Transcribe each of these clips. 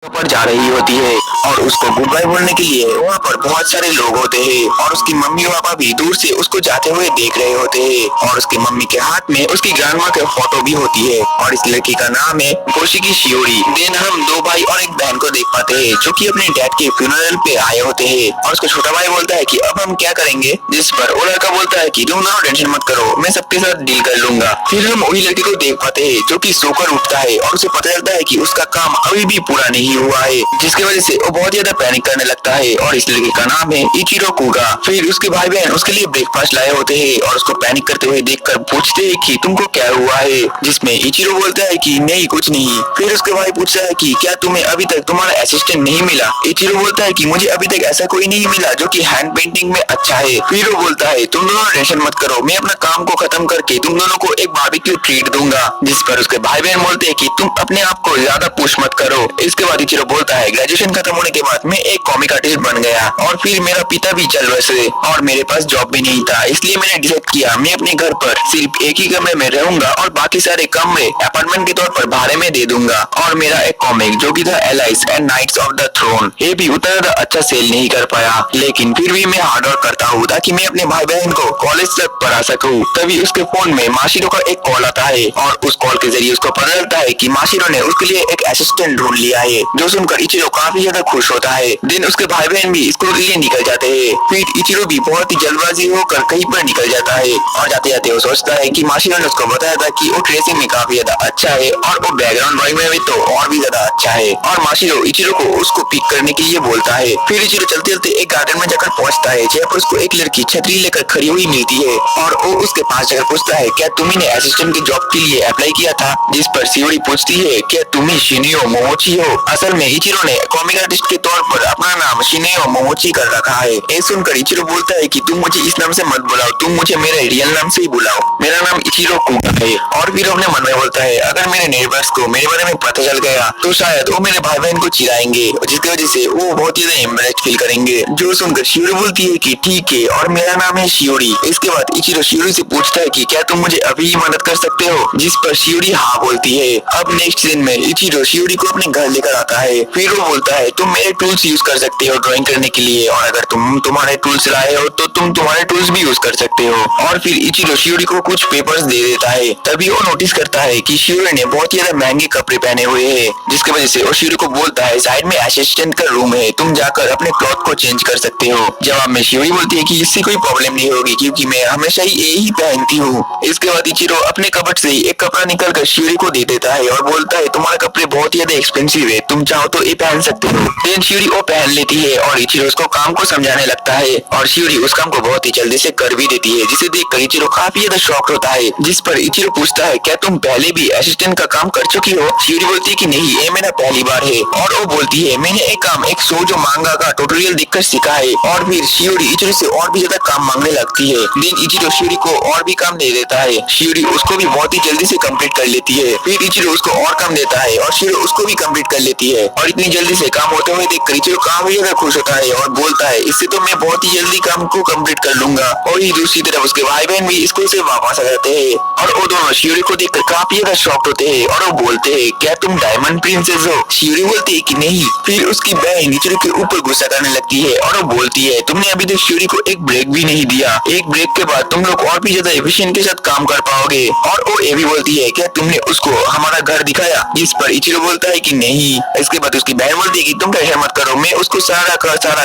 पर जा रही होती है और उसको गुड बाय बोलने के लिए वहाँ पर बहुत सारे लोग होते हैं और उसकी मम्मी पापा भी दूर से उसको जाते हुए देख रहे होते हैं और उसकी मम्मी के हाथ में उसकी ग्रैंडमा की फोटो भी होती है और इस लड़की का नाम है कोशिकी शियोरी। देन हम दो भाई और एक बहन को देख पाते हैं जो कि अपने डैड के फ्यूनरल पे आए होते हैं और उसका छोटा भाई बोलता है कि अब हम क्या करेंगे, जिस पर वो लड़का बोलता है कि तुम दोनों टेंशन मत करो, मैं सबके साथ डील कर लूंगा। फिर हम वही लड़की को देख पाते हैं जो कि सोकर उठता है और उसे पता चलता है कि उसका काम अभी भी पूरा नहीं हुआ है, जिसकी वजह से वो बहुत ज्यादा पैनिक करने लगता है और इस लड़के का नाम है इचिरो कुगा। फिर उसके भाई बहन उसके लिए ब्रेकफास्ट लाए होते हैं और उसको पैनिक करते हुए देखकर पूछते हैं कि तुमको क्या हुआ है, जिसमें इचिरो बोलता है कि नहीं कुछ नहीं। फिर उसके भाई पूछता है कि क्या तुम्हें अभी तक तुम्हारा असिस्टेंट नहीं मिला। इचिरो बोलता है कि मुझे अभी तक ऐसा कोई नहीं मिला जो कि हैंड पेंटिंग में अच्छा है। फिर वो बोलता है तुम दोनों टेंशन मत करो, मैं अपना काम को खत्म करके तुम दोनों को एक बारबेक्यू ट्रीट दूंगा। जिस पर उसके भाई बहन बोलते हैं कि तुम अपने आप को ज्यादा पुश मत करो। इसके बाद इचिरो बोलता है ग्रेजुएशन खत्म होने के बाद मैं एक कॉमिक आर्टिस्ट बन गया और फिर मेरा पिता भी चल बसे और मेरे पास जॉब भी नहीं था, इसलिए मैंने डिसाइड किया मैं अपने घर पर सिर्फ एक ही कमरे में रहूंगा और बाकी सारे कमरे अपार्टमेंट के तौर पर भाड़े में दे दूंगा। और मेरा एक कॉमिक जो कि था Alice and knights of the throne, ये भी उतना ज्यादा अच्छा सेल नहीं कर पाया, लेकिन फिर भी मैं हार्ड वर्क करता हूँ ताकि मैं अपने भाई बहन को कॉलेज तक पढ़ा सकूं। तभी उसके फोन में माशिरो का एक कॉल आता है और उस कॉल के जरिए उसको पता चलता है कि माशिरो ने उसके लिए एक असिस्टेंट ढूंढ लिया है, जो सुनकर इचिरो काफी ज्यादा खुश होता है। दिन उसके भाई बहन भी स्कूल के लिए निकल जाते हैं। फिर इचिरो भी बहुत ही जल्दबाजी होकर कहीं पर निकल जाता है और जाते जाते वो सोचता है कि माशिरो ने उसको बताया था कि वो ट्रेसिंग में काफी ज्यादा अच्छा है और वो बैकग्राउंड ड्राइंग में भी तो और भी ज्यादा अच्छा है और माशिरो इचिरो को उसको पिक करने के लिए बोलता है। फिर इचिरो चलते चलते एक गार्डन में जाकर पहुंचता है जहाँ पर उसको एक लड़की छतरी लेकर खड़ी हुई मिलती है और वो उसके पास जाकर पूछता है क्या तुम्ही असिस्टेंट के जॉब के लिए अप्लाई किया था। जिस पर शियोरी पूछती है क्या तुम्ही शिनियो मोमोची हो। असल में इचिरो ने कॉमिक आर्टिस्ट के तौर पर अपना नाम शिनियो मोमोची कर रखा है। ये सुनकर इचिरो बोलता है कि तुम मुझे इस नाम से मत बुलाओ, तुम मुझे मेरे रियल नाम से ही बुलाओ, मेरा नाम इचिरो कुगा है। और फिर अपने मन में बोलता है अगर मेरे नेबर्स को मेरे बारे में पता चल गया तो शायद वो मेरे भाई बहन को चिढ़ाएंगे, जिसकी वजह से वो बहुत ही ज्यादा एम्बैरेस्ड फील करेंगे। जो सुनकर शियोरी बोलती है कि ठीक है और मेरा नाम है शियोरी। इसके बाद इचिरो शियोरी से पूछता है कि क्या तुम मुझे अभी ही मदद कर सकते हो, जिस पर शियोरी हाँ बोलती है। अब नेक्स्ट दिन में इचिरो शियोरी को अपने घर लेकर आता है। फिर वो बोलता है तुम मेरे टूल्स यूज कर सकते हो ड्राइंग करने के लिए और अगर तुम तुम्हारे टूल्स लाए हो तो तुम तुम्हारे टूल्स भी यूज कर सकते हो। और फिर इचिरो शियोरी को कुछ पेपर्स दे देता है। तभी वो नोटिस करता है कि शियोरी ने बहुत ही ज्यादा महंगे कपड़े पहने हुए हैं, जिसकी वजह से वो शियोरी को बोलता है साइड में असिस्टेंट का रूम है, तुम जाकर अपने क्लॉथ को चेंज कर सकते हो। जवाब में शियोरी बोलती है कि इससे कोई प्रॉब्लम नहीं होगी क्योंकि मैं हमेशा ही यही पहनती हूँ। इसके बाद इचिरो अपने कबर्ड से एक कपड़ा निकल कर शियोरी को दे देता है और बोलता है तुम्हारे कपड़े बहुत ही ज्यादा एक्सपेंसिव है, तुम चाहो तो ये पहन सकते हो। देन शियोरी वो पहन लेती है और इचिरो उसको काम को समझाने लगता है और शियोरी उस काम को बहुत ही जल्दी से कर भी देती है, जिसे देखकर इचिरो काफी ज्यादा शॉक होता है। जिस पर इचिरो पूछता है क्या तुम पहले भी असिस्टेंट का काम कर चुकी हो। शियोरी बोलती है कि नहीं ये मेरा पहली बार है और वो बोलती है मैंने एक काम एक शो जो मांगा का ट्यूटोरियल देखकर सीखा है। और फिर शियोरी इचिरो से और भी ज्यादा काम मांगने लगती है। देन इचिरो शियोरी को और भी काम दे देता है। शियोरी उसको भी बहुत ही जल्दी से कंप्लीट कर लेती है। फिर इचिरो उसको और काम देता है और शियोरी उसको भी कंप्लीट कर लेती है और इतनी जल्दी से काम होते हुए देखकर इचिरो काफी ज्यादा खुश होता है और बोलता है इससे तो मैं बहुत ही जल्दी काम को कंप्लीट कर लूंगा। और ही दूसरी तरफ उसके भाई बहन भी स्कूल से वापस आ जाते हैं और वो दोनों शियोरी को देखकर काफी ज्यादा शॉक्ड होते हैं और वो बोलते हैं क्या तुम डायमंड प्रिंसेस हो। शियोरी बोलती है कि नहीं। फिर उसकी बहन इचिरो के ऊपर गुस्सा करने लगती है और वो बोलती है तुमने अभी तक शियोरी को एक ब्रेक भी नहीं दिया, एक ब्रेक के बाद तुम लोग और भी ज्यादा एफिशिएंट के साथ काम कर पाओगे। और वो ये भी बोलती है क्या तुमने उसको हमारा घर दिखाया। जिस पर इचिरो बोलता है कि नहीं। इसके बाद उसकी बहन बोलती है कि तुम टेंशन मत करो, मैं उसको सारा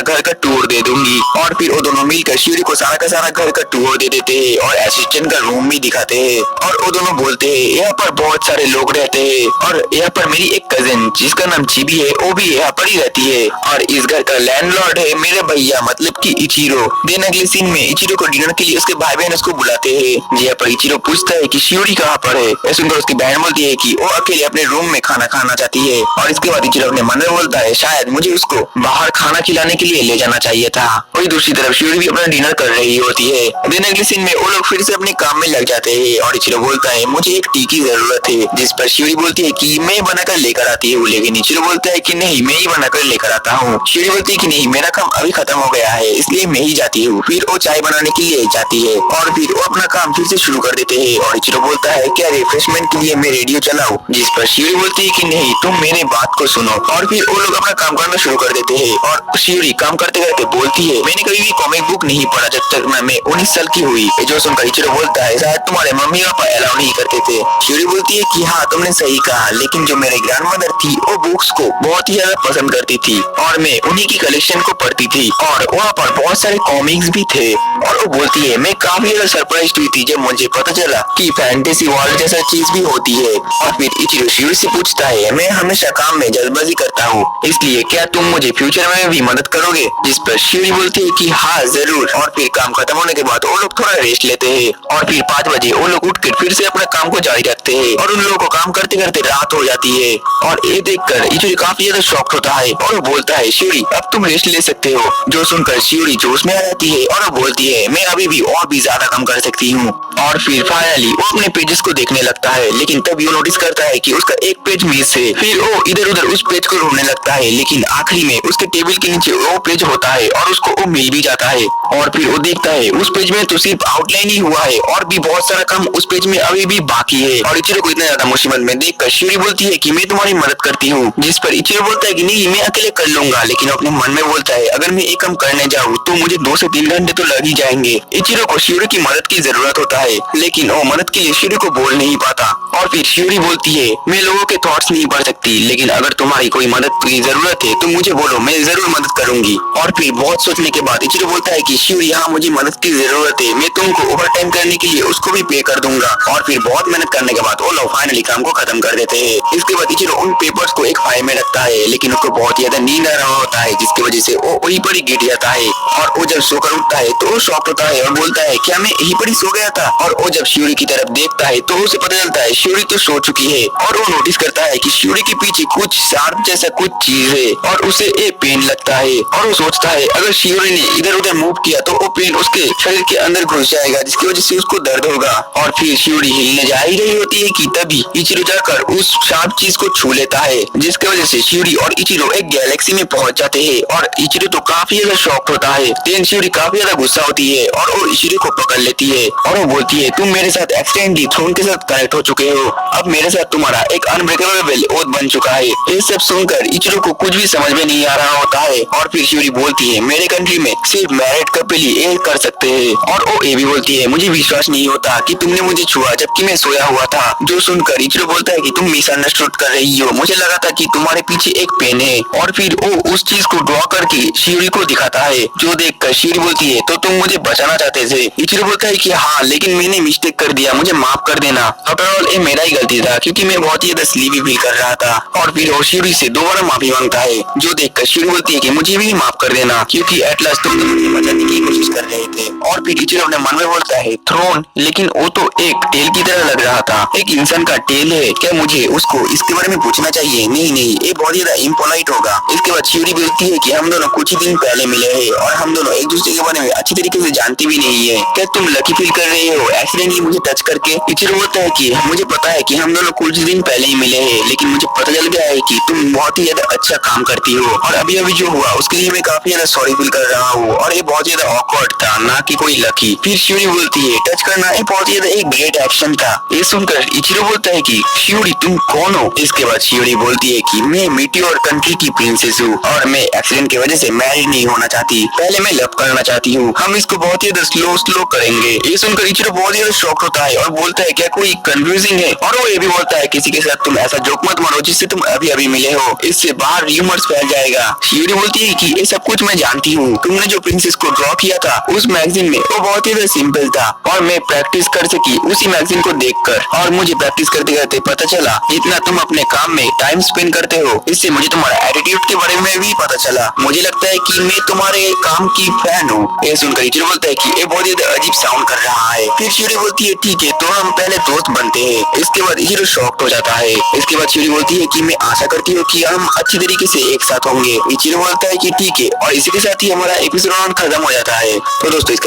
घर का टूर दे दूंगी। और फिर वो दोनों मिलकर शियोरी को सारा का सारा घर का टूर दे देते हैं और असिस्टेंट का रूम भी दिखाते हैं। और वो दोनों बोलते हैं यहाँ पर बहुत सारे लोग रहते हैं और यहाँ पर मेरी एक कजिन जिसका नाम चिबी है वो भी यहाँ पर ही रहती है और इस घर का लैंडलॉर्ड है मेरे भैया मतलब कि इचिरो। देन अगले सीन में इचिरो को डिनर के लिए उसके भाई बहन उसको बुलाते हैं। जहाँ पर इचिरो पूछता है कि शियोरी कहाँ पर है। सुनकर उसकी बहन बोलती है कि वो अकेले अपने रूम में खाना खाना चाहती है। और इसके बाद इचिरो अपने मन में बोलता है शायद शायद मुझे उसको बाहर खाना खिलाने के लिए ले जाना चाहिए था। वही दूसरी तरफ शियोरी भी अपना डिनर कर रही होती है। दिन अगले सीन में वो लोग फिर से अपने काम में लग जाते हैं और इचिरो बोलता है मुझे एक टी की जरूरत है, जिस पर शियोरी बोलती है कि मैं बनाकर लेकर आती हूँ, लेकिन इचिरो बोलता है कि नहीं मैं ही बनाकर लेकर आता हूँ। शियोरी बोलती है कि नहीं मेरा काम अभी खत्म हो गया है इसलिए मैं ही जाती हूँ। फिर वो चाय बनाने के लिए जाती है और फिर वो अपना काम फिर से शुरू कर देते हैं और इचिरो बोलता है क्या रिफ्रेशमेंट के लिए मैं रेडियो चलाऊं, जिस पर शियोरी बोलती है कि नहीं तुम मेरे बात को सुनो। और फिर वो लोग अपना काम करना शुरू कर देते हैं और शियोरी काम करते करते बोलती है मैंने कभी भी कॉमिक बुक नहीं पढ़ा जब तक मैं 19 साल की हुई। जो सुनकर इचिरो बोलता है शायद तुम्हारे मम्मी पापा अलाउ नहीं करते थे। शियोरी बोलती है कि हाँ तुमने सही कहा, लेकिन जो मेरे ग्रैंडमदर थी वो बुक्स को बहुत ही ज्यादा पसंद करती थी और मैं उन्हीं की कलेक्शन को पढ़ती थी और वहाँ पर बहुत सारे कॉमिक्स भी थे। और वो बोलती है मैं काफी ज्यादा सरप्राइज हुई थी जब मुझे पता चला कि फैंटेसी वर्ल्ड जैसा चीज भी होती है। और फिर इचिरो शियोरी से पूछता है मैं हमेशा काम में जल्दबाजी करता हूँ, इसलिए क्या तुम मुझे फ्यूचर में भी मदद करोगे, जिस पर शियोरी बोलती है कि हाँ जरूर। और फिर काम खत्म होने के बाद वो लोग थोड़ा रेस्ट लेते हैं और फिर 5 बजे वो लोग उठ कर फिर से अपना काम को जारी रखते हैं और उन लोगों को काम करते करते रात हो जाती है। और ये देखकर इचिरो काफी ज्यादा शॉक होता है और वो बोलता है शियोरी अब तुम रेस्ट ले सकते हो। जो सुनकर शियोरी जोश में आ जाती है और वो बोलती है मैं अभी भी और भी ज्यादा काम कर सकती हूँ। और फिर फाइनली वो अपने पेजेस को देखने लगता है, लेकिन तभी वो नोटिस करता है कि उसका एक पेज मिस है। फिर वो इधर उधर उस पेज को ढूंढने लगता है, लेकिन आखिरी में उसके टेबल के नीचे वो पेज होता है और उसको वो मिल भी जाता है। और फिर वो देखता है उस पेज में तो सिर्फ आउटलाइन ही हुआ है और भी बहुत सारा काम उस पेज में अभी भी बाकी है। और इचिरो को इतना ज्यादा मुसीबत में देखकर शियोरी बोलती है कि मैं तुम्हारी मदद करती हूँ, जिस पर इचिरो बोलता है कि नहीं मैं अकेले कर लूंगा, लेकिन अपने मन में बोलता है अगर मैं एक काम करने जाऊँ तो मुझे 2 से 3 घंटे तो लग ही जाएंगे। इचिरो को शियोरी की मदद की जरूरत होता है, लेकिन वो मदद के लिए शियोरी को बोल नहीं पाता। और फिर शियोरी बोलती है मैं लोगों के थॉट्स नहीं पढ़ सकती, लेकिन अगर तुम्हारी कोई मदद की जरूरत है तो मुझे बोलो, मैं जरूर मदद करूंगी। और फिर बहुत सोचने के बाद इचिरो बोलता है कि शियोरी यहाँ मुझे मदद की जरूरत है, मैं तुमको ओवर टाइम करने के लिए उसको भी पे कर दूंगा। और फिर बहुत मेहनत करने के बाद वो लोग फाइनली काम को खत्म कर देते हैं। इसके बाद इचिरो उन पेपर्स को एक फाइल में रखता है, लेकिन उसको बहुत ज्यादा नींद आ रहा होता है, जिसकी वजह से वो वहीं पर ही गिर जाता है। और वो जब सोकर उठता है तो वो शॉक होता है और बोलता है क्या मैं यहीं पर ही सो गया था। और वो जब शियोरी की तरफ देखता है तो उसे पता चलता है शियोरी तो सो चुकी है। और वो नोटिस करता है कि शियोरी के पीछे कुछ शार्प जैसा कुछ चीज है और उसे एक पेन लगता है। और वो सोचता है अगर शियोरी ने इधर उधर मूव किया तो वो पेन उसके शरीर के अंदर घुस जाएगा, जिसकी वजह से उसको दर्द होगा। और फिर शियोरी हिलने जा ही रही होती है कि तभी इचिरो जाकर उस शार्प चीज को छू लेता है, जिसकी वजह से शियोरी और इचिरो एक गैलेक्सी में पहुंच जाते हैं। और इचिरो तो काफी ज्यादा शॉक होता है। देन शियोरी काफी ज्यादा गुस्सा होती है और वो इचिरो को पकड़ लेती है और वो बोलती है तुम मेरे साथ एक्सीडेंटली थ्रोन के साथ कनेक्ट हो चुके हो, अब मेरे साथ तुम्हारा एक अनब्रेकेबल ओथ बन चुका है। ये सब सुनकर इचिरो को कुछ भी समझ में नहीं आ रहा होता है। और फिर शियोरी बोलती है मेरे कंट्री में सिर्फ मैरिड कपल ही ये कर सकते हैं। और वो ये भी बोलती है मुझे विश्वास नहीं होता कि तुमने मुझे छुआ जबकि मैं सोया हुआ था। जो सुनकर इचिरो बोलता है कि तुम मिसअंडरस्टूड कर रही हो, मुझे लगा था कि तुम्हारे पीछे एक पेन है। और फिर वो उस चीज को ड्रॉ करके शियोरी को दिखाता है, जो देखकर शियोरी बोलती है तो तुम मुझे बचाना चाहते थे। इचिरो बोलता है कि हाँ लेकिन मैंने मिस्टेक कर दिया, मुझे माफ कर देना। आफ्टर ऑल ये मेरा ही गलती था क्योंकि मैं बहुत ही ज्यादा स्लीपी फील कर रहा था। और फिर वो शियोरी से दोबारा माफी मांगता है, जो देखकर शियोरी बोलती है कि मुझे भी माफ कर देना क्योंकि एट लास्ट तुम मुझे बचाने की कोशिश कर रहे थे। और फिर इचिरो अपने मन में बोलता है थ्रोन, लेकिन वो तो एक टेल की तरह लग रहा था, एक इंसान का टेल है, क्या मुझे उसको इसके बारे में पूछना चाहिए? नहीं नहीं, ये बहुत ज्यादा इम्पोलाइट होगा। इसके बाद शियोरी बोलती है कि हम दोनों कुछ ही दिन पहले मिले हैं और हम दोनों एक दूसरे के बारे में अच्छी तरीके से जानते भी नहीं है, क्या तुम लकी फील कर रहे हो एक्सीडेंटली मुझे टच करके? इचिरो बोलता है कि मुझे पता है कि हम दोनों कुछ दिन पहले ही मिले हैं, लेकिन मुझे पता चल गया है कि तुम बहुत ही ज्यादा अच्छा काम करती हो और अभी अभी जो हुआ उसके लिए मैं काफी ज्यादा सॉरी फील कर रहा हूँ और ये बहुत ज्यादा ऑकवर्ड था, ना कि कोई लकी। फिर शियोरी बोलती है टच करना ये बहुत ज्यादा एक ग्रेट एक्शन था। ये सुनकर इचिरो बोलता है कि शियोरी तुम कौन हो? इसके बाद शियोरी बोलती है कि मैं मीटियोर कंट्री की प्रिंसेस हूँ और मैं एक्सीडेंट की वजह से मैरिड नहीं होना चाहती, पहले मैं लव करना चाहती हूँ, हम इसको बहुत ही स्लो करेंगे। ये सुनकर इचिरो बहुत ज्यादा शॉक होता है और बोलता है क्या कोई कंफ्यूजिंग है? और वो ये भी बोलता है किसी के साथ तुम ऐसा जोक मत मारो जिससे तुम अभी अभी मिले हो, इससे बाहर र्यूमर्स फैल जाएगा। शियोरी बोलती है कि ये सब कुछ मैं जानती हूँ, तुमने जो प्रिंसेस को ड्रॉ किया था उस मैगजीन में वो बहुत ही सिंपल था और मैं प्रैक्टिस कर सकी उसी मैगजीन को देखकर। और मुझे प्रैक्टिस करते करते पता चला जितना तुम अपने काम में टाइम स्पेंड करते हो, इससे मुझे तुम्हारा एटीट्यूड के बारे में भी पता चला। मुझे लगता है कि मैं तुम्हारे काम की फैन हूँ। ये सुनकर इचिरो बोलता है कि ये बहुत ज्यादा अजीब साउंड कर रहा है। फिर शियोरी बोलती है ठीक है तो हम पहले दोस्त बनते हैं। इसके बाद इचिरो शॉक्ड हो जाता है। इसके बाद शियोरी बोलती है कि मैं आशा करती हूँ कि हम अच्छी तरीके जल्दी से एक साथ होंगे। मिचिरू बोलता है कि ठीक है, और इसी के साथ ही हमारा एपिसोड खत्म हो जाता है। तो दोस्तों इसका